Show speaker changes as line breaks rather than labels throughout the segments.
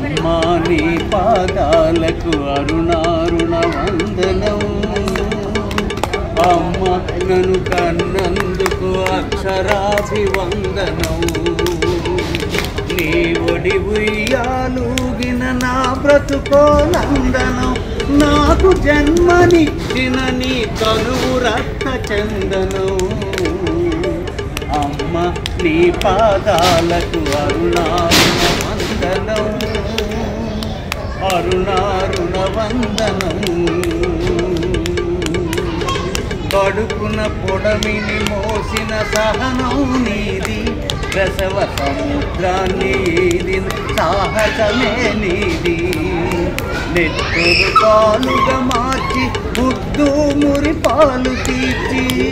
అమ్మా నీ పాదాలకు అరుణారుణ వందనం. అమ్మ నన్ను కన్నందుకు అక్షరాభివందనం. నీ ఒడి ఉయ్యాలూగిన నా బ్రతుకో నందనం. నాకు జన్మనిచ్చిన నీ తనువు రక్త చందనం. అమ్మ నీ పాదాలకు అరుణారుణ వందనం. అరుణారుణ వందనం. కడుపున పొడమిని మోసిన సహనం నీది. ప్రసవ సముద్రాన్ని ఈదిన సాహసమే నీది. నెత్తురు పాలుగా మార్చి ముద్దు మురి పాలు తీర్చి.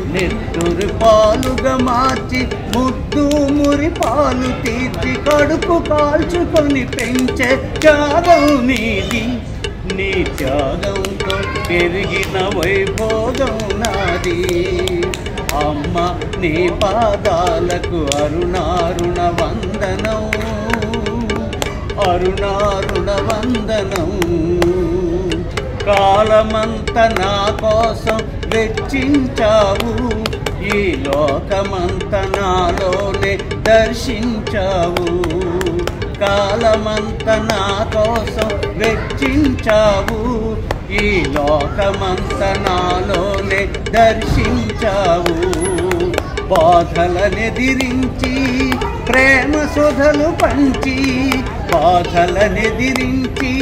నెత్తురు పాలుగా మార్చి ముద్దు మురి పాలు తీర్చి కడుపు కాల్చుకొని పెంచే త్యాగం నీది. నీ త్యాగంతో పెరిగిన వైభోగం నాది. అమ్మ నీ పాదాలకు అరుణారుణ వందనం. అరుణారుణ వందనం. కాలమంత నా కోసం వెచ్చించావు. ఈ లోకమంత నాలోనే దర్శించావు. కాలమంత నా కోసం వెచ్చించావు. ఈ లోకమంత నాలోనే దర్శించావు. బాధలనెదిరించి ప్రేమ సుధలు పంచి. బాధలనెదిరించి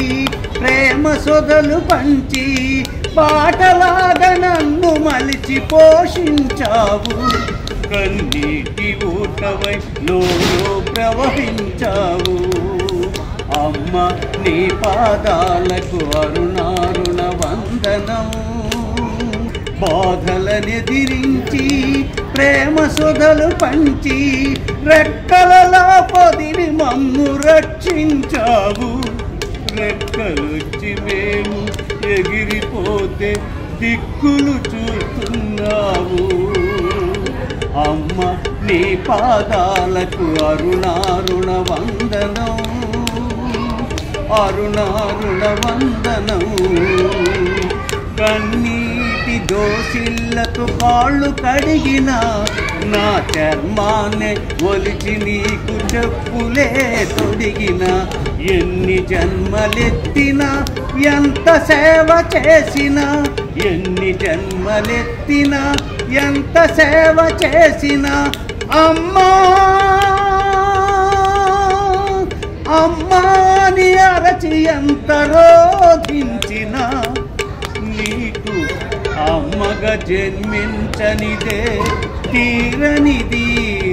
ప్రేమ సుధలు పంచి. పాటలాగా నన్ను మలిచి పోషించావు. కన్నీటి ఊటవై లోలో ప్రవహించావు. అమ్మ నీ పాదాలకు అరుణారుణ వందనం. బాధలనెదిరించి ప్రేమ సుధలు పంచి. రెక్కలలో పొదిని మమ్ము రక్షించావు. రెక్కలొచ్చి మేము ఎగిరిపోతే దిక్కులు చూస్తున్నావు. అమ్మ నీ పాదాలకు అరుణారుణ వందనం. అరుణారుణ వందనం. కన్నీటి దోసిళ్ళతో కాళ్ళు కడిగిన నా చర్మాన్ని ఒలిచి నీకు చెప్పులే తొడిగిన. ఎన్ని జన్మలెత్తినా ఎంత సేవ చేసినా. ఎన్ని జన్మలెత్తినా ఎంత సేవ చేసినా. అమ్మా అమ్మాని అరచి ఎంత రోధించిన. నీకు అమ్మగా జన్మించనిదే తీరనిది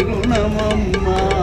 రుణమమ్మా.